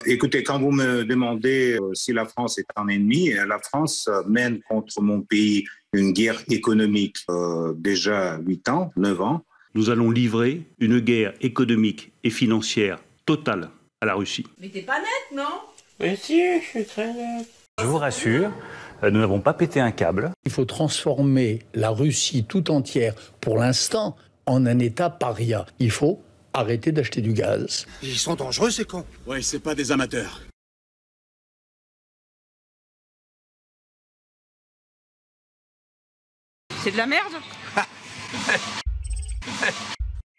Écoutez, quand vous me demandez si la France est un ennemi, la France mène contre mon pays une guerre économique déjà 8 ans, 9 ans. Nous allons livrer une guerre économique et financière totale à la Russie. Mais t'es pas net, non? Mais si, je suis très net. Je vous rassure, nous n'avons pas pété un câble. Il faut transformer la Russie tout entière, pour l'instant, en un État paria. Il faut arrêter d'acheter du gaz. Ils sont dangereux, ces cons. Ouais, c'est pas des amateurs. C'est de la merde?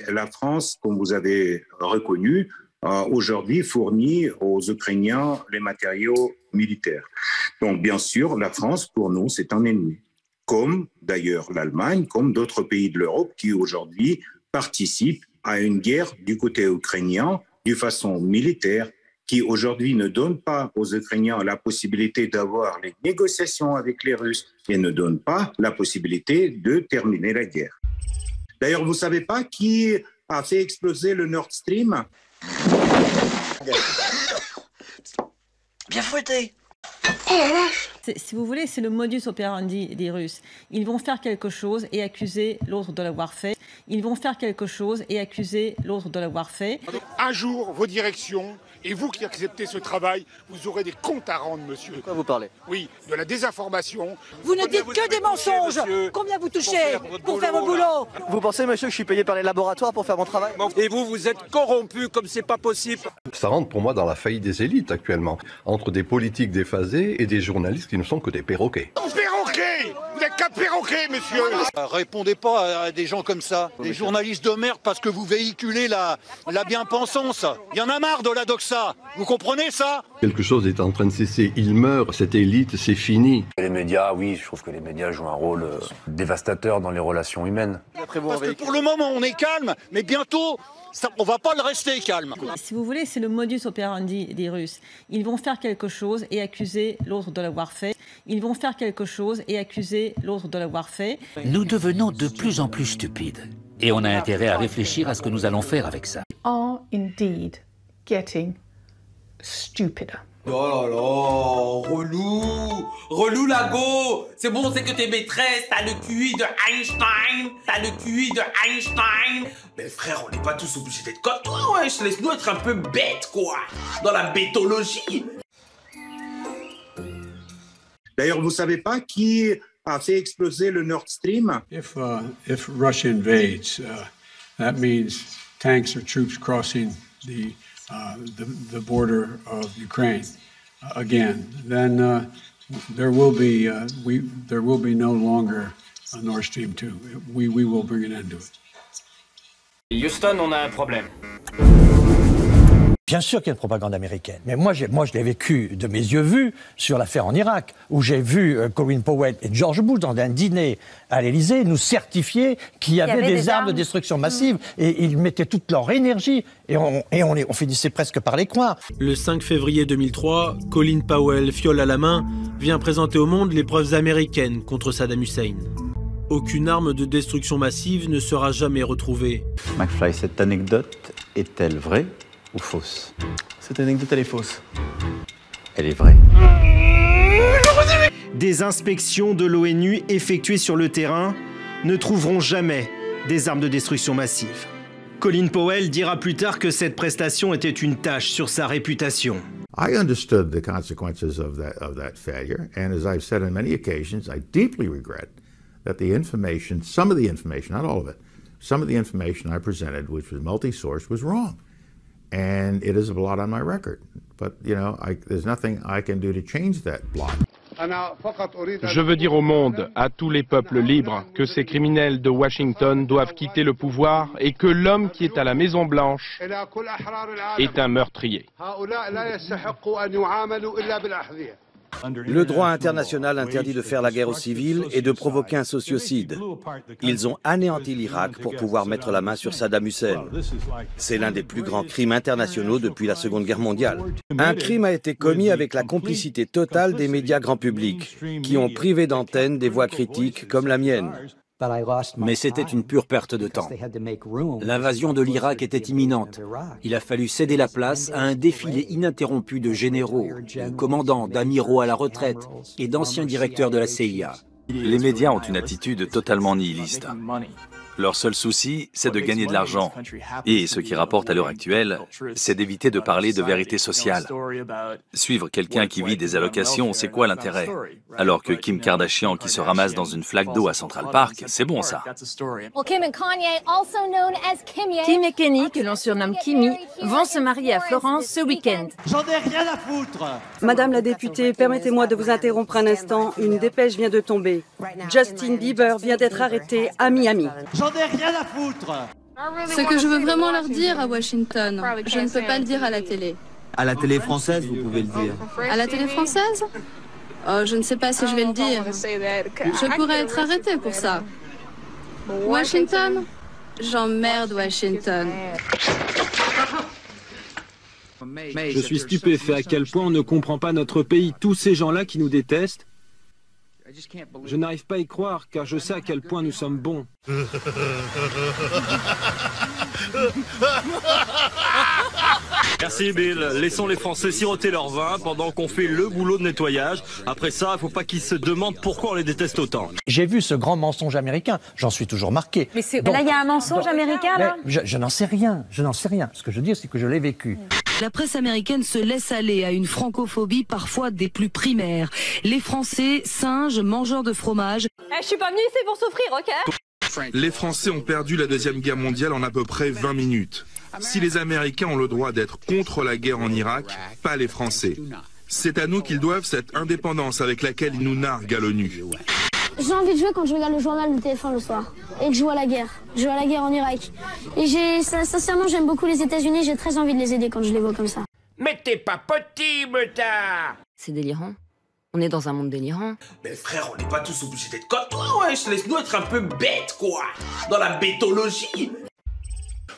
La France, comme vous avez reconnu, aujourd'hui fournit aux Ukrainiens les matériaux militaires. Donc, bien sûr, la France, pour nous, c'est un ennemi. Comme d'ailleurs l'Allemagne, comme d'autres pays de l'Europe qui aujourd'hui participent à une guerre du côté ukrainien de façon militaire, qui aujourd'hui ne donne pas aux Ukrainiens la possibilité d'avoir les négociations avec les Russes et ne donne pas la possibilité de terminer la guerre. D'ailleurs, vous ne savez pas qui a fait exploser le Nord Stream? Bien fouetté. Si vous voulez, c'est le modus operandi des Russes. Ils vont faire quelque chose et accuser l'autre de l'avoir fait. Ils vont faire quelque chose et accuser l'autre de l'avoir fait. Un jour, vos directions, et vous qui acceptez ce travail, vous aurez des comptes à rendre, monsieur. De quoi vous parlez? Oui, de la désinformation. Vous ne dites que des mensonges. Combien vous touchez pour faire vos boulot? Vous pensez, monsieur, que je suis payé par les laboratoires pour faire mon travail? Et vous, vous êtes corrompu comme c'est pas possible. Ça rentre pour moi dans la faillite des élites actuellement, entre des politiques déphasés et des journalistes qui ne sont que des perroquets. Perroquet! Vous n'êtes qu'un perroquet, monsieur! Répondez pas à des gens comme ça, des journalistes de merde, parce que vous véhiculez la bien-pensance. Il y en a marre de la doxa. Vous comprenez ça? Quelque chose est en train de cesser. Il meurt, cette élite, c'est fini. Les médias, oui, je trouve que les médias jouent un rôle dévastateur dans les relations humaines. Parce que pour le moment, on est calme, mais bientôt, on va pas le rester calme. Si vous voulez, c'est le modus operandi des Russes. Ils vont faire quelque chose et accuser l'autre de l'avoir fait. Ils vont faire quelque chose et accuser l'autre de l'avoir fait. Nous devenons de plus en plus stupides. Et on a intérêt à réfléchir à ce que nous allons faire avec ça. Are indeed getting stupider. Oh là là, relou, relou Lago. C'est bon, c'est que t'es maîtresse, t'as le QI de Einstein, Mais frère, on n'est pas tous obligés d'être comme toi, wesh. Laisse-nous être un peu bêtes, quoi, dans la bétologie. D'ailleurs, vous ne savez pas qui a fait exploser le Nord Stream? If Russia invades, that means tanks or troops crossing the border of Ukraine again. Then there will be no longer a Nord Stream 2. We will bring an end to it. Houston, on a un problème. Bien sûr qu'il y a une propagande américaine, mais moi je l'ai vécu de mes yeux vus sur l'affaire en Irak, où j'ai vu Colin Powell et George Bush dans un dîner à l'Élysée nous certifier qu'il y avait des armes de destruction massive et ils mettaient toute leur énergie et on finissait presque par les croire. Le 5 février 2003, Colin Powell, fiole à la main, vient présenter au monde les preuves américaines contre Saddam Hussein. Aucune arme de destruction massive ne sera jamais retrouvée. McFly, cette anecdote est-elle vraie ou fausse? Cette anecdote, elle est fausse. Elle est vraie. Des inspections de l'ONU effectuées sur le terrain ne trouveront jamais des armes de destruction massive. Colin Powell dira plus tard que cette prestation était une tache sur sa réputation. I understood the consequences of that failure, and as I've said on many occasions, I deeply regret that the information, some of the information, not all of it, some of the information I presented, which was multi-source, was wrong. And it is a blot on my record. But, you know, there's nothing I can do to change that blot. Je veux dire au monde, à tous les peuples libres, que ces criminels de Washington doivent quitter le pouvoir et que l'homme qui est à la Maison Blanche est un meurtrier. Le droit international interdit de faire la guerre aux civils et de provoquer un sociocide. Ils ont anéanti l'Irak pour pouvoir mettre la main sur Saddam Hussein. C'est l'un des plus grands crimes internationaux depuis la Seconde Guerre mondiale. Un crime a été commis avec la complicité totale des médias grand public, qui ont privé d'antenne des voix critiques comme la mienne. Mais c'était une pure perte de temps. L'invasion de l'Irak était imminente. Il a fallu céder la place à un défilé ininterrompu de généraux, de commandants, d'amiraux à la retraite et d'anciens directeurs de la CIA. Les médias ont une attitude totalement nihiliste. Leur seul souci, c'est de gagner de l'argent. Et ce qui rapporte à l'heure actuelle, c'est d'éviter de parler de vérité sociale. Suivre quelqu'un qui vit des allocations, c'est quoi l'intérêt? Alors que Kim Kardashian qui se ramasse dans une flaque d'eau à Central Park, c'est bon ça. Kim et Kenny, que l'on surnomme Kimi, vont se marier à Florence ce week-end. J'en ai rien à foutre. Madame la députée, permettez-moi de vous interrompre un instant. Une dépêche vient de tomber. Justin Bieber vient d'être arrêté à Miami. J'en ai rien à foutre. Ce que je veux vraiment leur dire à Washington, je ne peux pas le dire à la télé. À la télé française, vous pouvez le dire. À la télé française? Oh, je ne sais pas si je vais le dire. Je pourrais être arrêtée pour ça. Washington? J'emmerde Washington. Je suis stupéfait à quel point on ne comprend pas notre pays. Tous ces gens-là qui nous détestent. Je n'arrive pas à y croire, car je sais à quel point nous sommes bons. Merci Bill. Laissons les Français siroter leur vin pendant qu'on fait le boulot de nettoyage. Après ça, il ne faut pas qu'ils se demandent pourquoi on les déteste autant. J'ai vu ce grand mensonge américain, j'en suis toujours marqué. Mais là, il y a un mensonge américain, là? Je n'en sais rien, je n'en sais rien. Ce que je dis, c'est que je l'ai vécu. La presse américaine se laisse aller à une francophobie parfois des plus primaires. Les Français, singes, mangeurs de fromage. Je suis pas venue ici pour souffrir, ok? Les Français ont perdu la Deuxième Guerre mondiale en à peu près 20 minutes. Si les Américains ont le droit d'être contre la guerre en Irak, pas les Français. C'est à nous qu'ils doivent cette indépendance avec laquelle ils nous narguent à l'ONU. J'ai envie de jouer quand je regarde le journal de TF1 le soir et que je vois la guerre. Je vois la guerre en Irak. Et sincèrement, j'aime beaucoup les États-Unis. J'ai très envie de les aider quand je les vois comme ça. Mais t'es pas possible, t'as. C'est délirant. On est dans un monde délirant. Mais frère, on n'est pas tous obligés d'être comme toi, wesh. Laisse-nous être un peu bêtes, quoi. Dans la bétologie.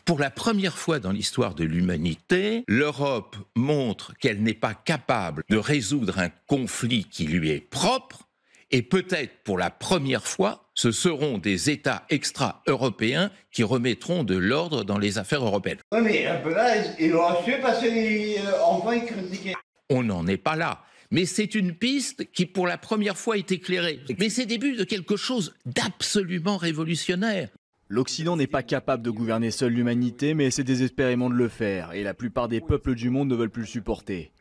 Pour la première fois dans l'histoire de l'humanité, l'Europe montre qu'elle n'est pas capable de résoudre un conflit qui lui est propre. Et peut-être pour la première fois, ce seront des États extra-européens qui remettront de l'ordre dans les affaires européennes. Oui, mais un peu là, ils l'ont acheté parce qu'enfin ils critiquaient. On n'en est pas là. Mais c'est une piste qui, pour la première fois, est éclairée. Mais c'est le début de quelque chose d'absolument révolutionnaire. L'Occident n'est pas capable de gouverner seul l'humanité, mais essaie désespérément de le faire. Et la plupart des peuples du monde ne veulent plus le supporter.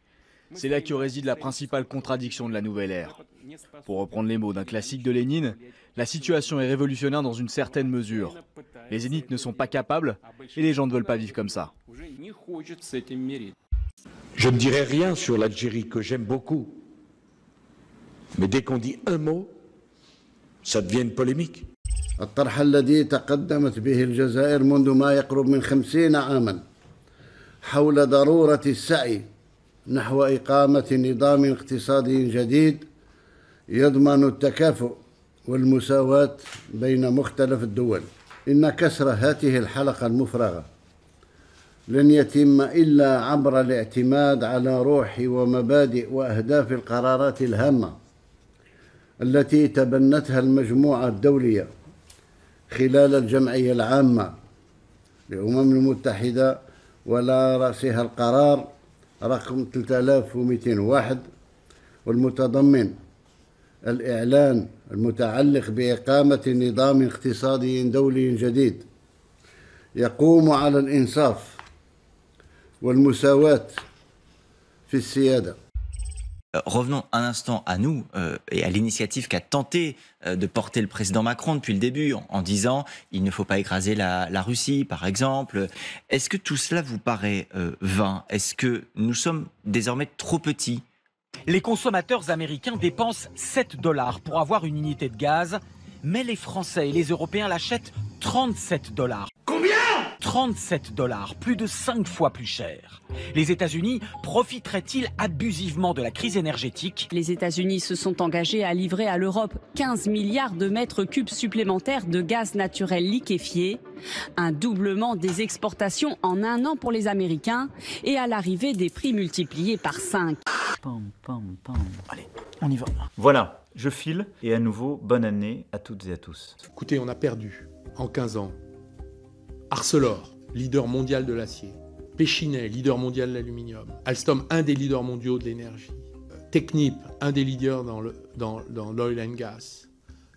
C'est là que réside la principale contradiction de la nouvelle ère. Pour reprendre les mots d'un classique de Lénine, la situation est révolutionnaire dans une certaine mesure. Les élites ne sont pas capables et les gens ne veulent pas vivre comme ça. Je ne dirai rien sur l'Algérie que j'aime beaucoup. Mais dès qu'on dit un mot, ça devient une polémique. الطرح الذي تقدمت به الجزائر منذ ما يقرب من 50 عاما حول ضرورة السعي نحو إقامة نظام اقتصادي جديد يضمن التكافؤ والمساواة بين مختلف الدول. إن كسر هذه الحلقة المفرغة لن يتم إلا عبر الاعتماد على روح ومبادئ وأهداف القرارات الهامة التي تبنتها المجموعة الدولية خلال الجمعية العامة للأمم المتحدة وعلى رأسها القرار رقم 3201 والمتضمن الإعلان المتعلق بإقامة نظام اقتصادي دولي جديد يقوم على الإنصاف والمساواة في السيادة. Revenons un instant à nous et à l'initiative qu'a tenté de porter le président Macron depuis le début en disant il ne faut pas écraser la Russie par exemple. Est-ce que tout cela vous paraît vain? Est-ce que nous sommes désormais trop petits? Les consommateurs américains dépensent 7 $ pour avoir une unité de gaz, mais les Français et les Européens l'achètent 37 $. Combien? 37 $, plus de 5 fois plus cher. Les États-Unis profiteraient-ils abusivement de la crise énergétique? Les États-Unis se sont engagés à livrer à l'Europe 15 milliards de mètres cubes supplémentaires de gaz naturel liquéfié, un doublement des exportations en un an pour les Américains et à l'arrivée des prix multipliés par 5. Allez, on y va. Voilà, Je file et à nouveau, bonne année à toutes et à tous. Écoutez, on a perdu en 15 ans Arcelor, leader mondial de l'acier. Pechiney, leader mondial de l'aluminium. Alstom, un des leaders mondiaux de l'énergie. Technip, un des leaders dans l'oil and gas.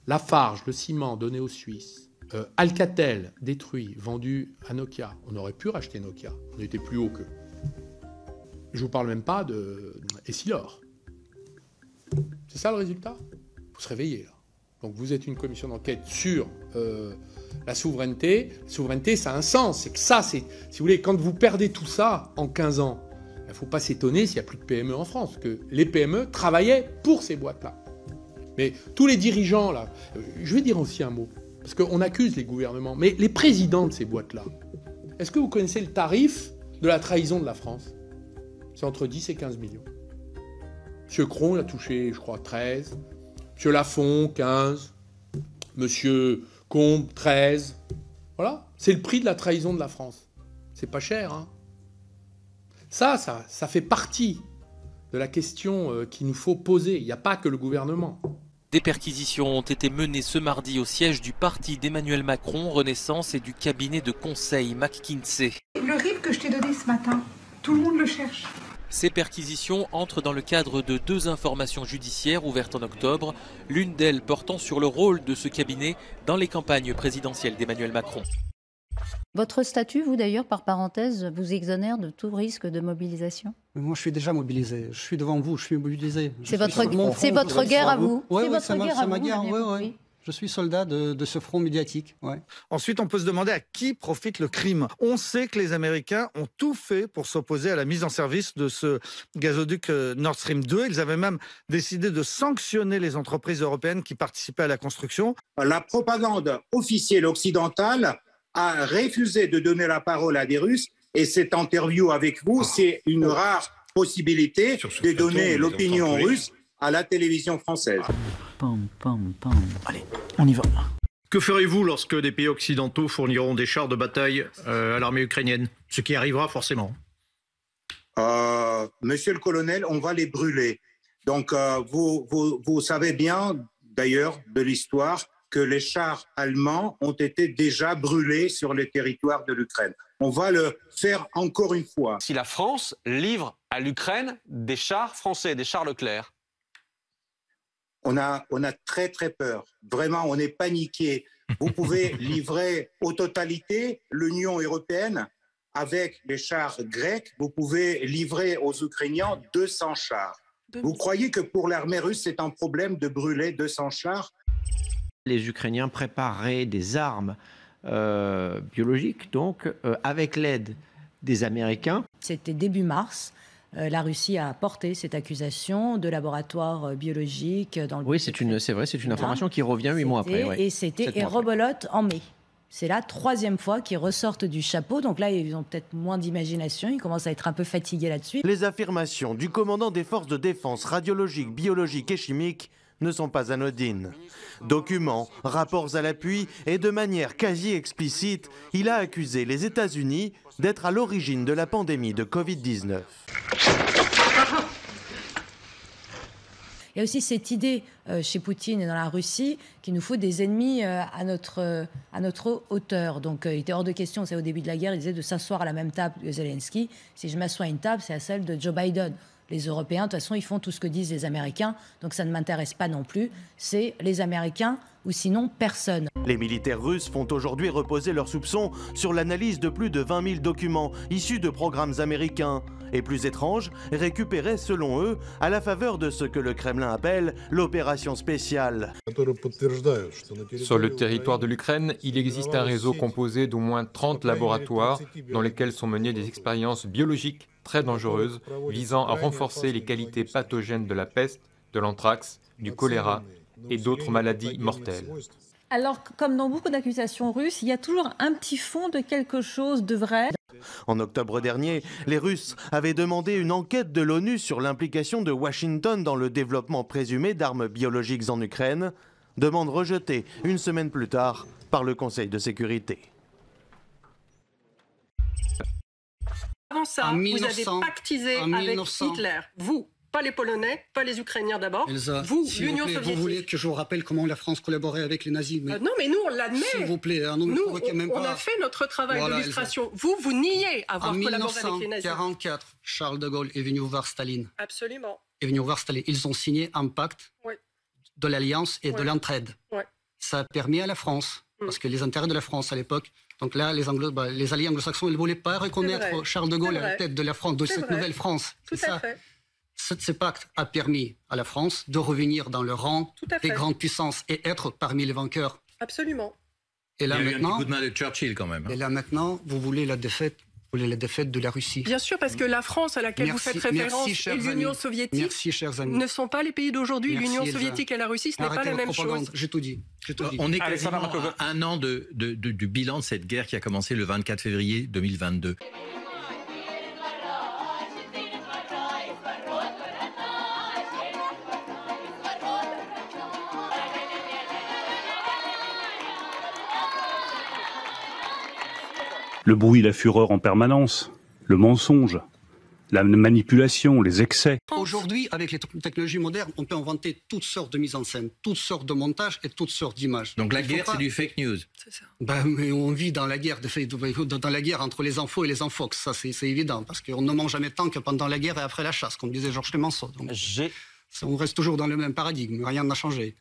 Lafarge, le ciment donné aux Suisses. Alcatel, détruit, vendu à Nokia. On aurait pu racheter Nokia, on était plus haut qu'eux. Je vous parle même pas de Essilor. C'est ça le résultat? Faut se réveiller là. Donc vous êtes une commission d'enquête sur la souveraineté. La souveraineté, ça a un sens. C'est que ça, si vous voulez, quand vous perdez tout ça en 15 ans, il ne faut pas s'étonner s'il n'y a plus de PME en France. Parce que les PME travaillaient pour ces boîtes-là. Mais tous les dirigeants, là, je vais dire aussi un mot. Parce qu'on accuse les gouvernements. Mais les présidents de ces boîtes-là, est-ce que vous connaissez le tarif de la trahison de la France? C'est entre 10 et 15 millions. M. Cron, il a touché, je crois, 13. M. Lafont, 15. M. Combes, 13. Voilà, c'est le prix de la trahison de la France. C'est pas cher, hein. Ça fait partie de la question qu'il nous faut poser. Il n'y a pas que le gouvernement. Des perquisitions ont été menées ce mardi au siège du parti d'Emmanuel Macron, Renaissance, et du cabinet de conseil McKinsey. Le RIB que je t'ai donné ce matin, tout le monde le cherche. Ces perquisitions entrent dans le cadre de 2 informations judiciaires ouvertes en octobre, l'une d'elles portant sur le rôle de ce cabinet dans les campagnes présidentielles d'Emmanuel Macron. Votre statut, vous d'ailleurs, par parenthèse, vous exonère de tout risque de mobilisation? Moi, je suis déjà mobilisé. Je suis devant vous, je suis mobilisé. C'est votre guerre à vous. Oui, c'est ma guerre. Oui. Je suis soldat de ce front médiatique. Ouais. Ensuite, on peut se demander à qui profite le crime. On sait que les Américains ont tout fait pour s'opposer à la mise en service de ce gazoduc Nord Stream 2. Ils avaient même décidé de sanctionner les entreprises européennes qui participaient à la construction. La propagande officielle occidentale a refusé de donner la parole à des Russes. Et cette interview avec vous, c'est une rare possibilité de donner l'opinion russe à la télévision française. Allez, on y va. Que ferez-vous lorsque des pays occidentaux fourniront des chars de bataille à l'armée ukrainienne? Ce qui arrivera forcément. Monsieur le colonel, on va les brûler. Donc vous savez bien, d'ailleurs, de l'histoire, que les chars allemands ont été déjà brûlés sur le territoire de l'Ukraine. On va le faire encore une fois. Si la France livre à l'Ukraine des chars français, des chars Leclerc? On a très très peur. Vraiment, on est paniqué. Vous pouvez livrer aux totalités l'Union européenne avec les chars grecs. Vous pouvez livrer aux Ukrainiens 200 chars. Vous croyez que pour l'armée russe, c'est un problème de brûler 200 chars? Les Ukrainiens prépareraient des armes biologiques, donc avec l'aide des Américains. C'était début mars. La Russie a porté cette accusation de laboratoire biologique dans le... Oui, c'est vrai, c'est une information qui revient 8 mois après. Ouais. Et c'était rebolote en mai. C'est la 3e fois qu'ils ressortent du chapeau. Donc là, ils ont peut-être moins d'imagination. Ils commencent à être un peu fatigués là-dessus. Les affirmations du commandant des forces de défense radiologiques, biologiques et chimiques ne sont pas anodines. Documents, rapports à l'appui et de manière quasi explicite, il a accusé les États-Unis d'être à l'origine de la pandémie de Covid-19. Il y a aussi cette idée chez Poutine et dans la Russie qu'il nous faut des ennemis à notre hauteur. Donc il était hors de question, c'est au début de la guerre, il disait de s'asseoir à la même table que Zelensky. Si je m'assois à une table, c'est à celle de Joe Biden. Les Européens, de toute façon, ils font tout ce que disent les Américains, donc ça ne m'intéresse pas non plus. C'est les Américains ou sinon personne. Les militaires russes font aujourd'hui reposer leurs soupçons sur l'analyse de plus de 20 000 documents issus de programmes américains. Et plus étrange, récupérés selon eux à la faveur de ce que le Kremlin appelle l'opération spéciale. Sur le territoire de l'Ukraine, il existe un réseau composé d'au moins 30 laboratoires dans lesquels sont menées des expériences biologiques très dangereuses visant à renforcer les qualités pathogènes de la peste, de l'anthrax, du choléra et d'autres maladies mortelles. Alors, comme dans beaucoup d'accusations russes, il y a toujours un petit fond de quelque chose de vrai. En octobre dernier, les Russes avaient demandé une enquête de l'ONU sur l'implication de Washington dans le développement présumé d'armes biologiques en Ukraine, demande rejetée une semaine plus tard par le Conseil de sécurité. Avant ça, vous avez pactisé avec Hitler. Vous, pas les Polonais, pas les Ukrainiens d'abord. Vous, l'Union soviétique. Vous voulez que je vous rappelle comment la France collaborait avec les nazis non, mais nous, on l'admet. S'il vous plaît. Nous, on a fait notre travail d'illustration. Vous niez avoir collaboré avec les nazis. En 1944, Charles de Gaulle est venu voir Staline. Absolument. Est venu voir Staline. Ils ont signé un pacte de l'alliance et de l'entraide. Ça a permis à la France, parce que les intérêts de la France à l'époque, donc là, les alliés anglo-saxons, ils ne voulaient pas reconnaître Charles de Gaulle à la tête de la France, de cette nouvelle France. Tout à fait. Ce pacte a permis à la France de revenir dans le rang des grandes puissances et être parmi les vainqueurs. Absolument. Et là, il y a eu maintenant, un petit coup de main de Churchill quand même. Et là maintenant, vous voulez la défaite de la Russie. Bien sûr, parce que la France à laquelle vous faites référence et l'Union soviétique ne sont pas les pays d'aujourd'hui. L'Union soviétique et la Russie, ce n'est pas la même chose. J'ai tout dit. On est quasiment à un an du bilan de cette guerre qui a commencé le 24 février 2022. Le bruit et la fureur en permanence, le mensonge, la manipulation, les excès. Aujourd'hui, avec les technologies modernes, on peut inventer toutes sortes de mises en scène, toutes sortes de montages et toutes sortes d'images. Donc la guerre, c'est du fake news. C'est ça. Mais on vit dans la guerre, dans la guerre entre les infos et les infox, ça c'est évident, parce qu'on ne mange jamais tant que pendant la guerre et après la chasse, comme disait Georges Clemenceau. Donc, on reste toujours dans le même paradigme, rien n'a changé.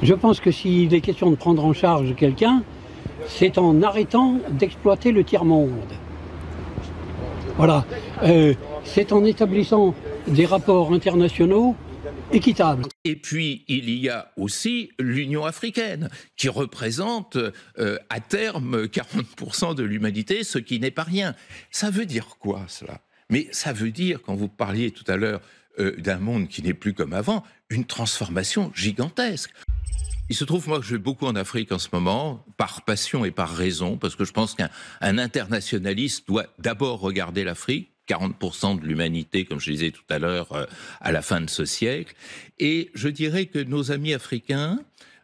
Je pense que s'il est question de prendre en charge quelqu'un, c'est en arrêtant d'exploiter le tiers-monde. Voilà. C'est en établissant des rapports internationaux équitables. Et puis, il y a aussi l'Union africaine, qui représente à terme 40% de l'humanité, ce qui n'est pas rien. Ça veut dire quoi, cela? Mais ça veut dire, quand vous parliez tout à l'heure d'un monde qui n'est plus comme avant, une transformation gigantesque. Il se trouve, moi, que je vais beaucoup en Afrique en ce moment, par passion et par raison, parce que je pense qu'un internationaliste doit d'abord regarder l'Afrique, 40% de l'humanité, comme je disais tout à l'heure, à la fin de ce siècle. Et je dirais que nos amis africains,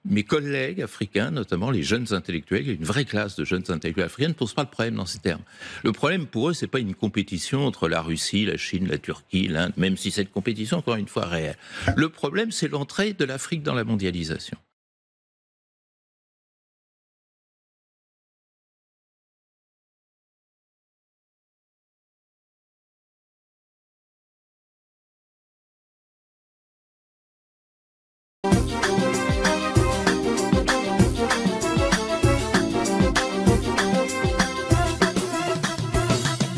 mes collègues africains, notamment les jeunes intellectuels, il y a une vraie classe de jeunes intellectuels africains, ne posent pas le problème dans ces termes. Le problème pour eux, c'est pas une compétition entre la Russie, la Chine, la Turquie, l'Inde, même si cette compétition, encore une fois, réelle. Le problème, c'est l'entrée de l'Afrique dans la mondialisation.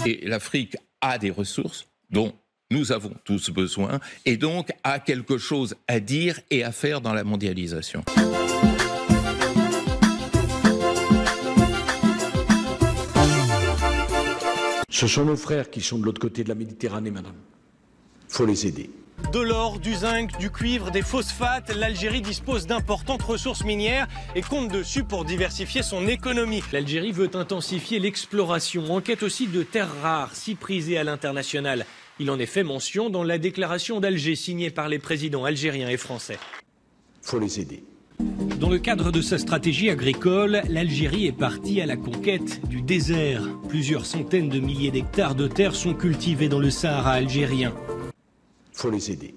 Et l'Afrique a des ressources dont nous avons tous besoin, et donc a quelque chose à dire et à faire dans la mondialisation. Ce sont nos frères qui sont de l'autre côté de la Méditerranée, madame. Faut les aider. De l'or, du zinc, du cuivre, des phosphates, l'Algérie dispose d'importantes ressources minières et compte dessus pour diversifier son économie. L'Algérie veut intensifier l'exploration, en quête aussi de terres rares, si prisées à l'international. Il en est fait mention dans la déclaration d'Alger signée par les présidents algériens et français. Faut les aider. Dans le cadre de sa stratégie agricole, l'Algérie est partie à la conquête du désert. Plusieurs centaines de milliers d'hectares de terres sont cultivés dans le Sahara algérien. Faut les aider.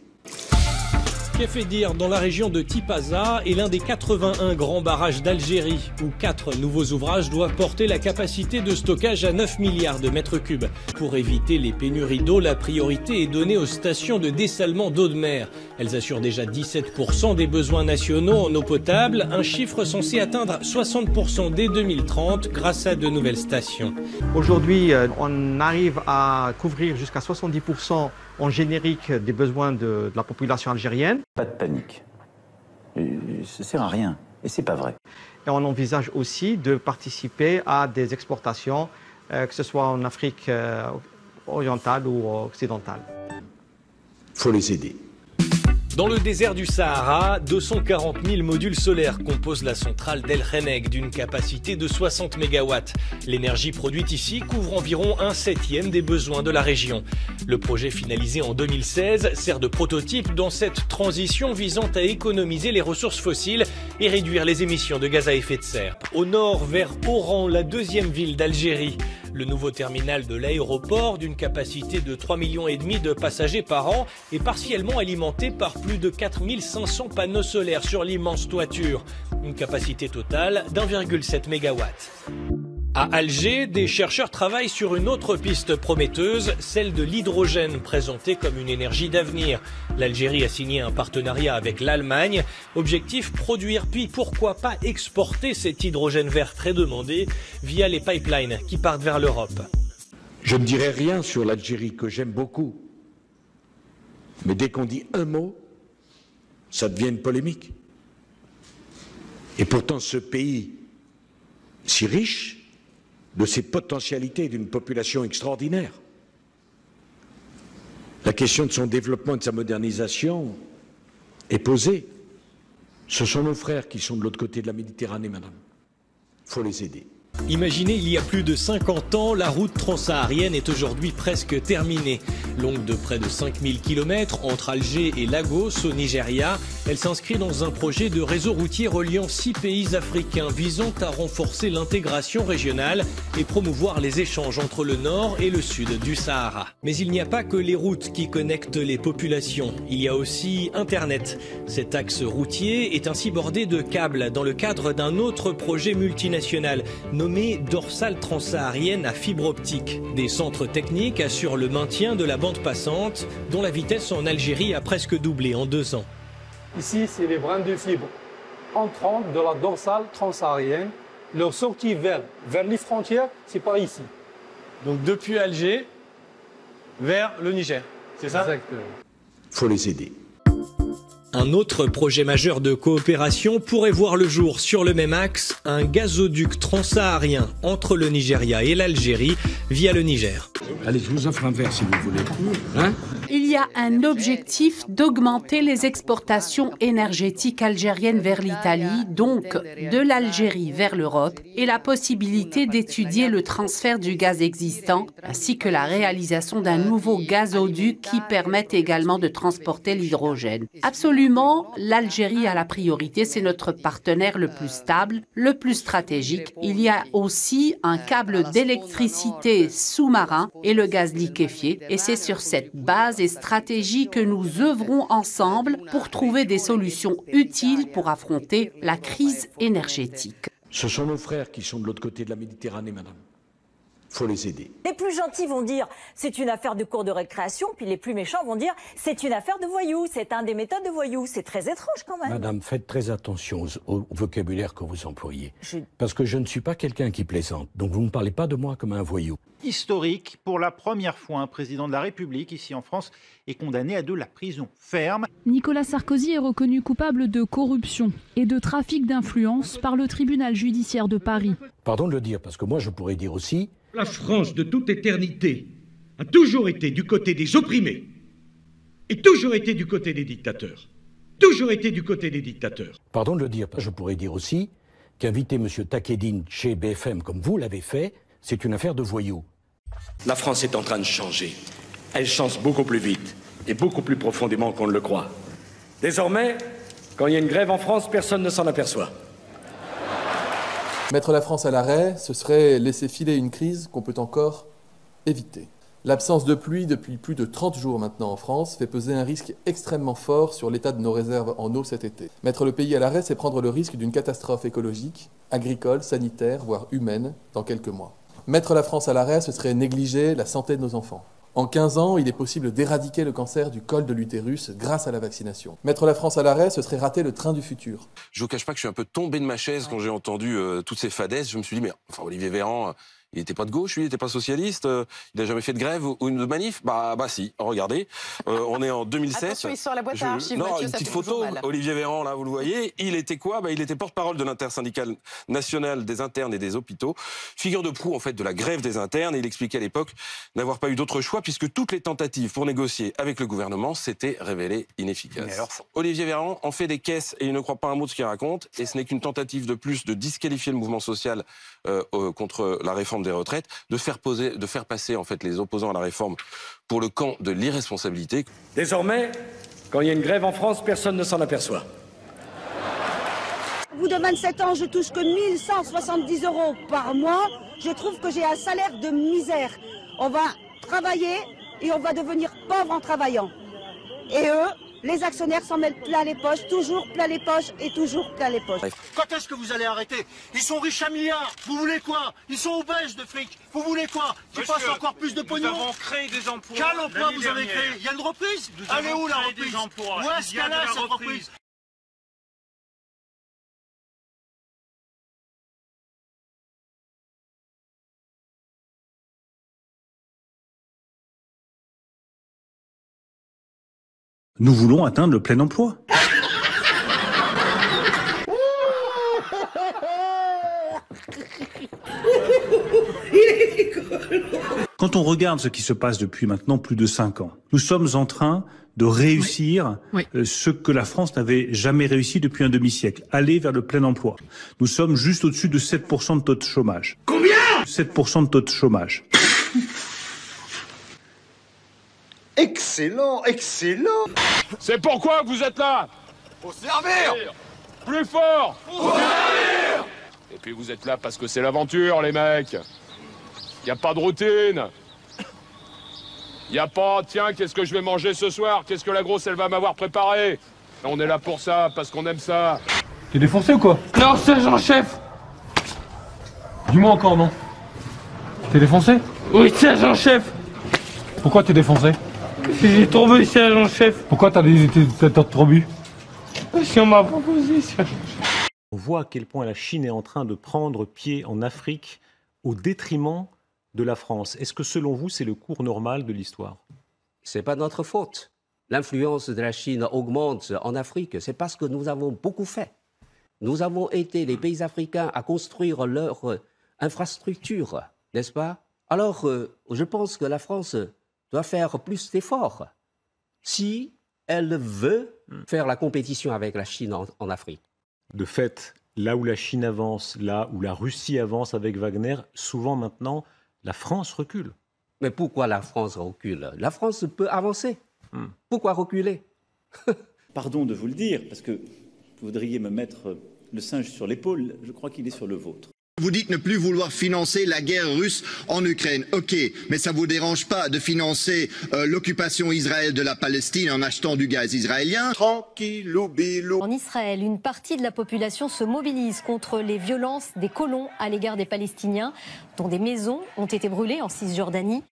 Kefedir, dans la région de Tipaza, est l'un des 81 grands barrages d'Algérie, où 4 nouveaux ouvrages doivent porter la capacité de stockage à 9 milliards de mètres cubes. Pour éviter les pénuries d'eau, la priorité est donnée aux stations de dessalement d'eau de mer. Elles assurent déjà 17% des besoins nationaux en eau potable, un chiffre censé atteindre 60% dès 2030 grâce à de nouvelles stations. Aujourd'hui, on arrive à couvrir jusqu'à 70% en générique des besoins de la population algérienne. Pas de panique. Ça sert à rien. Et c'est pas vrai. Et on envisage aussi de participer à des exportations, que ce soit en Afrique orientale ou occidentale. Faut les aider. Dans le désert du Sahara, 240 000 modules solaires composent la centrale d'El Kheneg d'une capacité de 60 MW. L'énergie produite ici couvre environ 1/7 des besoins de la région. Le projet finalisé en 2016 sert de prototype dans cette transition visant à économiser les ressources fossiles et réduire les émissions de gaz à effet de serre. Au nord, vers Oran, la deuxième ville d'Algérie. Le nouveau terminal de l'aéroport, d'une capacité de 3,5 millions de passagers par an, est partiellement alimenté par plus de 4500 panneaux solaires sur l'immense toiture. Une capacité totale d'1,7 MW. À Alger, des chercheurs travaillent sur une autre piste prometteuse, celle de l'hydrogène, présentée comme une énergie d'avenir. L'Algérie a signé un partenariat avec l'Allemagne. Objectif, produire puis pourquoi pas exporter cet hydrogène vert très demandé via les pipelines qui partent vers l'Europe. Je ne dirai rien sur l'Algérie que j'aime beaucoup. Mais dès qu'on dit un mot, ça devient une polémique. Et pourtant ce pays si riche, de ses potentialités, d'une population extraordinaire. La question de son développement et de sa modernisation est posée. Ce sont nos frères qui sont de l'autre côté de la Méditerranée, madame. Il faut les aider. Imaginez, il y a plus de 50 ans, la route transsaharienne est aujourd'hui presque terminée. Longue de près de 5000 km entre Alger et Lagos au Nigeria, elle s'inscrit dans un projet de réseau routier reliant 6 pays africains visant à renforcer l'intégration régionale et promouvoir les échanges entre le nord et le sud du Sahara. Mais il n'y a pas que les routes qui connectent les populations, il y a aussi Internet. Cet axe routier est ainsi bordé de câbles dans le cadre d'un autre projet multinational nommée dorsale transsaharienne à fibre optique. Des centres techniques assurent le maintien de la bande passante, dont la vitesse en Algérie a presque doublé en 2 ans. Ici, c'est les brins de fibre entrant de la dorsale transsaharienne. Leur sortie vers les frontières, c'est par ici. Donc depuis Alger vers le Niger, c'est ça? Exactement. Il faut les aider. Un autre projet majeur de coopération pourrait voir le jour sur le même axe, un gazoduc transsaharien entre le Nigeria et l'Algérie via le Niger. Allez, je vous offre un verre si vous voulez. Hein? Il y a un objectif d'augmenter les exportations énergétiques algériennes vers l'Italie, donc de l'Algérie vers l'Europe, et la possibilité d'étudier le transfert du gaz existant, ainsi que la réalisation d'un nouveau gazoduc qui permette également de transporter l'hydrogène. Absolument, l'Algérie a la priorité, c'est notre partenaire le plus stable, le plus stratégique. Il y a aussi un câble d'électricité sous-marin et le gaz liquéfié, et c'est sur cette base et stratégie que nous œuvrons ensemble pour trouver des solutions utiles pour affronter la crise énergétique. Ce sont nos frères qui sont de l'autre côté de la Méditerranée, madame. Il faut les aider. Les plus gentils vont dire c'est une affaire de cour de récréation, puis les plus méchants vont dire c'est une affaire de voyous, c'est un des méthodes de voyous. C'est très étrange quand même. Madame, faites très attention au vocabulaire que vous employez. Parce que je ne suis pas quelqu'un qui plaisante, donc vous ne parlez pas de moi comme un voyou. Historique, pour la première fois, un président de la République, ici en France, est condamné à de la prison ferme. Nicolas Sarkozy est reconnu coupable de corruption et de trafic d'influence par le tribunal judiciaire de Paris. Pardon de le dire, parce que moi je pourrais dire aussi... La France de toute éternité a toujours été du côté des opprimés et toujours été du côté des dictateurs. Toujours été du côté des dictateurs. Pardon de le dire, je pourrais dire aussi qu'inviter M. Takedine chez BFM comme vous l'avez fait, c'est une affaire de voyous. La France est en train de changer. Elle change beaucoup plus vite et beaucoup plus profondément qu'on ne le croit. Désormais, quand il y a une grève en France, personne ne s'en aperçoit. Mettre la France à l'arrêt, ce serait laisser filer une crise qu'on peut encore éviter. L'absence de pluie depuis plus de 30 jours maintenant en France fait peser un risque extrêmement fort sur l'état de nos réserves en eau cet été. Mettre le pays à l'arrêt, c'est prendre le risque d'une catastrophe écologique, agricole, sanitaire, voire humaine, dans quelques mois. Mettre la France à l'arrêt, ce serait négliger la santé de nos enfants. En 15 ans, il est possible d'éradiquer le cancer du col de l'utérus grâce à la vaccination. Mettre la France à l'arrêt, ce serait rater le train du futur. Je vous cache pas que je suis un peu tombé de ma chaise quand j'ai entendu toutes ces fadaises. Je me suis dit, mais enfin, Olivier Véran, Il n'était pas de gauche, lui, il n'était pas socialiste, il n'a jamais fait de grève ou de manif. Bah si, regardez, on est en 2007. Attention, il sort la boîte à archives, non, Mathieu, une petite photo, Olivier Véran, là, vous le voyez, il était quoi? Il était porte-parole de l'intersyndicale nationale des internes et des hôpitaux, figure de proue, en fait, de la grève des internes, et il expliquait à l'époque n'avoir pas eu d'autre choix, puisque toutes les tentatives pour négocier avec le gouvernement s'étaient révélées inefficaces. Olivier Véran en fait des caisses et il ne croit pas un mot de ce qu'il raconte, et ce n'est qu'une tentative de plus de disqualifier le mouvement social contre la réforme des retraites, de faire passer en fait les opposants à la réforme pour le camp de l'irresponsabilité. Désormais, quand il y a une grève en France, personne ne s'en aperçoit. Au bout de 27 ans, je touche que 1170 € par mois. Je trouve que j'ai un salaire de misère. On va travailler et on va devenir pauvre en travaillant. Et eux, les actionnaires s'en mettent plein les poches, toujours plein les poches et toujours plein les poches. Quand est-ce que vous allez arrêter? Ils sont riches à milliards. Vous voulez quoi? Ils sont obèses de fric. Vous voulez quoi? Qu'ils fassent encore plus de pognon? Nous avons créé des emplois. Quel emploi vous avez créé? Il y a une reprise? Elle est où la reprise? Où est-ce qu'elle est cette reprise? Nous voulons atteindre le plein emploi. Quand on regarde ce qui se passe depuis maintenant plus de 5 ans, nous sommes en train de réussir ce que la France n'avait jamais réussi depuis un demi-siècle, aller vers le plein emploi. Nous sommes juste au-dessus de 7% de taux de chômage. Combien? 7% de taux de chômage. Excellent, excellent. C'est pourquoi vous êtes là. Faut servir. Plus fort. Faut servir. Et puis vous êtes là parce que c'est l'aventure, les mecs. Y a pas de routine. Y a pas, tiens, qu'est-ce que je vais manger ce soir? Qu'est-ce que la grosse, elle va m'avoir préparé? On est là pour ça, parce qu'on aime ça. T'es défoncé ou quoi? Non, sergent-chef. Dis-moi encore, non? T'es défoncé? Oui, sergent-chef. Pourquoi t'es défoncé? J'ai tombé, sergent-chef. Pourquoi t'as trop bu? Parce qu'on m'a proposé, sergent-chef. On voit à quel point la Chine est en train de prendre pied en Afrique au détriment de la France. Est-ce que selon vous, c'est le cours normal de l'histoire? Ce n'est pas notre faute. L'influence de la Chine augmente en Afrique. C'est parce que nous avons beaucoup fait. Nous avons été les pays africains à construire leur infrastructure, n'est-ce pas? Alors, je pense que la France doit faire plus d'efforts si elle veut faire la compétition avec la Chine en Afrique. De fait, là où la Chine avance, là où la Russie avance avec Wagner, souvent maintenant, la France recule. Mais pourquoi la France recule? La France peut avancer. Pourquoi reculer? Pardon de vous le dire, parce que vous voudriez me mettre le singe sur l'épaule, je crois qu'il est sur le vôtre. Vous dites ne plus vouloir financer la guerre russe en Ukraine. Ok, mais ça ne vous dérange pas de financer l'occupation Israël de la Palestine en achetant du gaz israélien? Tranquillou bilou. En Israël, une partie de la population se mobilise contre les violences des colons à l'égard des Palestiniens, dont des maisons ont été brûlées en Cisjordanie.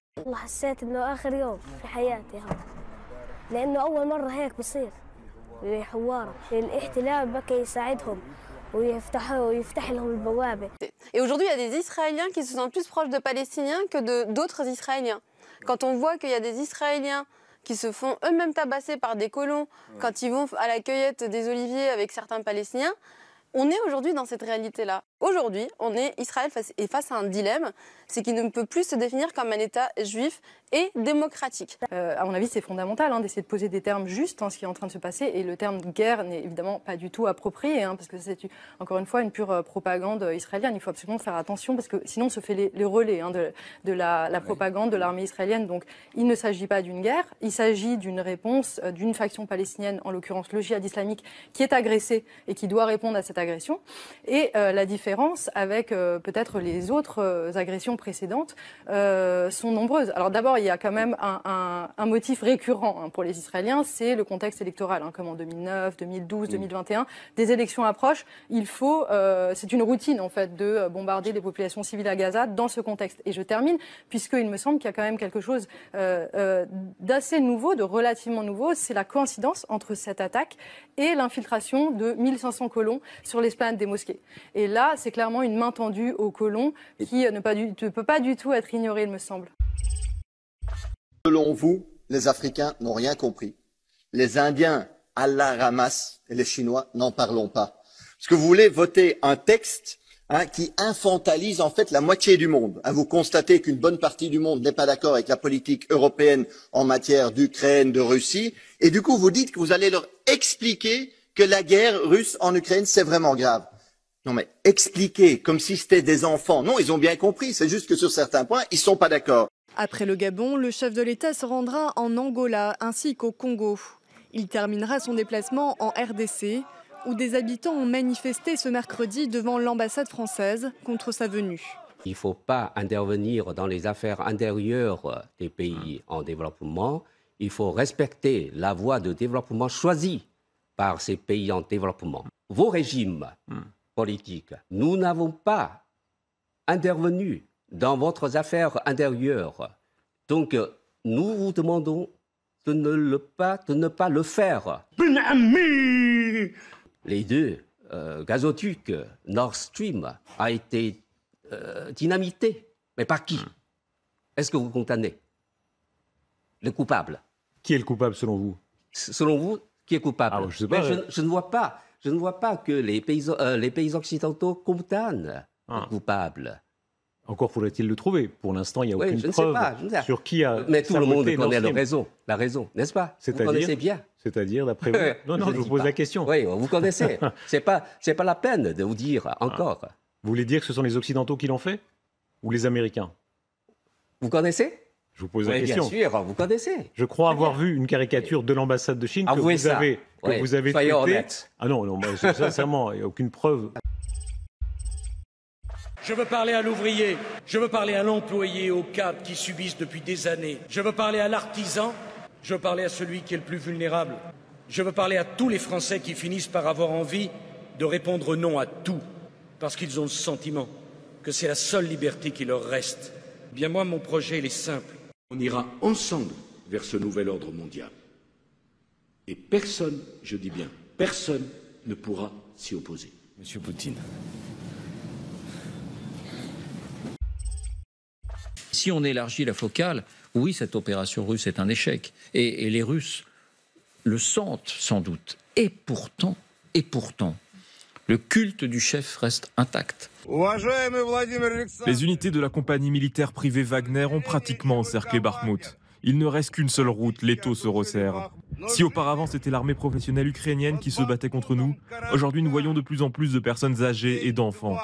Et aujourd'hui, il y a des Israéliens qui se sentent plus proches de Palestiniens que d'autres Israéliens. Quand on voit qu'il y a des Israéliens qui se font eux-mêmes tabasser par des colons quand ils vont à la cueillette des oliviers avec certains Palestiniens, on est aujourd'hui dans cette réalité-là. Aujourd'hui, Israël est face à un dilemme, c'est qu'il ne peut plus se définir comme un État juif et démocratique. À mon avis, c'est fondamental d'essayer de poser des termes justes en ce qui est en train de se passer. Et le terme guerre n'est évidemment pas du tout approprié, parce que c'est encore une fois une pure propagande israélienne. Il faut absolument faire attention parce que sinon on se fait les relais de la propagande de l'armée israélienne. Donc il ne s'agit pas d'une guerre, il s'agit d'une réponse d'une faction palestinienne, en l'occurrence le djihad islamique, qui est agressée et qui doit répondre à cette agression. Et la différence avec peut-être les autres agressions précédentes sont nombreuses. Alors d'abord, il y a quand même un motif récurrent pour les Israéliens, c'est le contexte électoral, comme en 2009, 2012, 2021. Des élections approchent, c'est une routine en fait de bombarder des populations civiles à Gaza dans ce contexte. Et je termine, puisqu'il me semble qu'il y a quand même quelque chose d'assez nouveau, de relativement nouveau, c'est la coïncidence entre cette attaque et l'infiltration de 1500 colons sur sur l'esplanade des mosquées. Et là, c'est clairement une main tendue aux colons qui ne peut pas du tout être ignorée, il me semble. Selon vous, les Africains n'ont rien compris. Les Indiens, Allah ramasse, et les Chinois, n'en parlons pas. Parce que vous voulez voter un texte qui infantilise en fait la moitié du monde. Vous constatez qu'une bonne partie du monde n'est pas d'accord avec la politique européenne en matière d'Ukraine, de Russie, et du coup vous dites que vous allez leur expliquer que la guerre russe en Ukraine c'est vraiment grave. Non mais expliquer comme si c'était des enfants. Non, ils ont bien compris, c'est juste que sur certains points, ils sont pas d'accord. Après le Gabon, le chef de l'État se rendra en Angola ainsi qu'au Congo. Il terminera son déplacement en RDC, où des habitants ont manifesté ce mercredi devant l'ambassade française contre sa venue. Il ne faut pas intervenir dans les affaires intérieures des pays en développement. Il faut respecter la voie de développement choisie par ces pays en développement. Vos régimes politiques, nous n'avons pas intervenu dans votre affaire intérieure. Donc, nous vous demandons de ne pas le faire. Les deux gazoducs Nord Stream a été dynamité. Mais par qui? Est-ce que vous condamnez le coupable? Qui est le coupable selon vous? Selon vous, qui est coupable? Je sais pas. Je ne vois pas que les pays occidentaux condamnent le coupable. Encore faudrait-il le trouver. Pour l'instant, il n'y a aucune preuve sur qui a. Mais tout le monde connaît la raison, n'est-ce pas? Vous connaissez bien. C'est-à-dire, d'après vous? Non, je vous pose la question. Oui, vous connaissez. C'est pas la peine de vous dire encore. Vous voulez dire que ce sont les Occidentaux qui l'ont fait? Ou les Américains? Vous connaissez? Je vous pose la question. Bien sûr, vous connaissez. Je crois avoir vu une caricature de l'ambassade de Chine que vous avez soyez tweetée. Honnête. Ah non, sincèrement, il n'y a aucune preuve. Je veux parler à l'ouvrier, je veux parler à l'employé, aux cadres qui subissent depuis des années. Je veux parler à l'artisan, je veux parler à celui qui est le plus vulnérable. Je veux parler à tous les Français qui finissent par avoir envie de répondre non à tout, parce qu'ils ont le sentiment que c'est la seule liberté qui leur reste. Bien moi, mon projet, il est simple. On ira ensemble vers ce nouvel ordre mondial. Et personne, je dis bien, personne ne pourra s'y opposer. Monsieur Poutine. Si on élargit la focale, oui, cette opération russe est un échec. Et les Russes le sentent sans doute. Et pourtant, le culte du chef reste intact. Les unités de la compagnie militaire privée Wagner ont pratiquement encerclé Bakhmout. Il ne reste qu'une seule route, l'étau se resserre. Si auparavant c'était l'armée professionnelle ukrainienne qui se battait contre nous, aujourd'hui nous voyons de plus en plus de personnes âgées et d'enfants.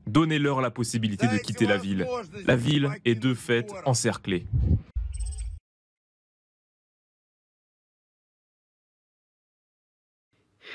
Donnez-leur la possibilité de quitter la ville. La ville est de fait encerclée.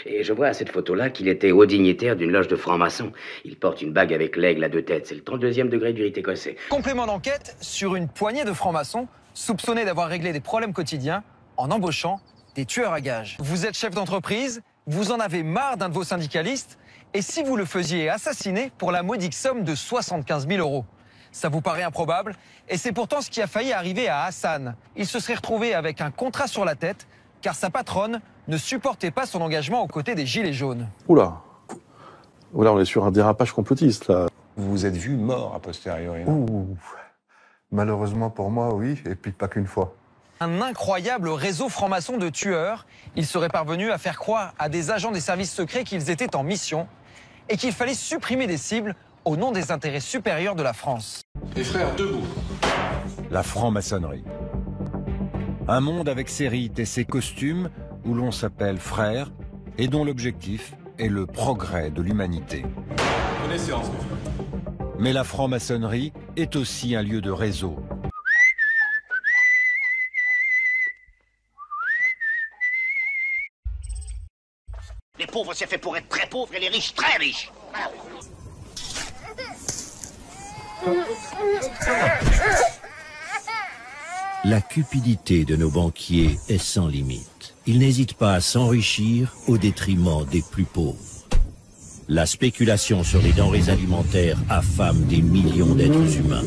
Et je vois à cette photo-là qu'il était haut dignitaire d'une loge de francs-maçons. Il porte une bague avec l'aigle à deux têtes. C'est le 32e degré du rite écossais. Complément d'enquête sur une poignée de francs-maçons soupçonnés d'avoir réglé des problèmes quotidiens en embauchant des tueurs à gages. Vous êtes chef d'entreprise, vous en avez marre d'un de vos syndicalistes, et si vous le faisiez assassiner pour la modique somme de 75 000 €? Ça vous paraît improbable, et c'est pourtant ce qui a failli arriver à Hassan. Il se serait retrouvé avec un contrat sur la tête, car sa patronne ne supportait pas son engagement aux côtés des Gilets jaunes. Oula, on est sur un dérapage complotiste, là. Vous vous êtes vu mort a posteriori, non ? Ouh, malheureusement pour moi, oui, et puis pas qu'une fois. Un incroyable réseau franc-maçon de tueurs. Ils seraient parvenus à faire croire à des agents des services secrets qu'ils étaient en mission et qu'il fallait supprimer des cibles au nom des intérêts supérieurs de la France. Les frères debout. La franc-maçonnerie. Un monde avec ses rites et ses costumes où l'on s'appelle frère et dont l'objectif est le progrès de l'humanité. Prenez séance. Mais la franc-maçonnerie est aussi un lieu de réseau. Les pauvres, c'est fait pour être très pauvres et les riches, très riches. La cupidité de nos banquiers est sans limite. Ils n'hésitent pas à s'enrichir au détriment des plus pauvres. La spéculation sur les denrées alimentaires affame des millions d'êtres humains.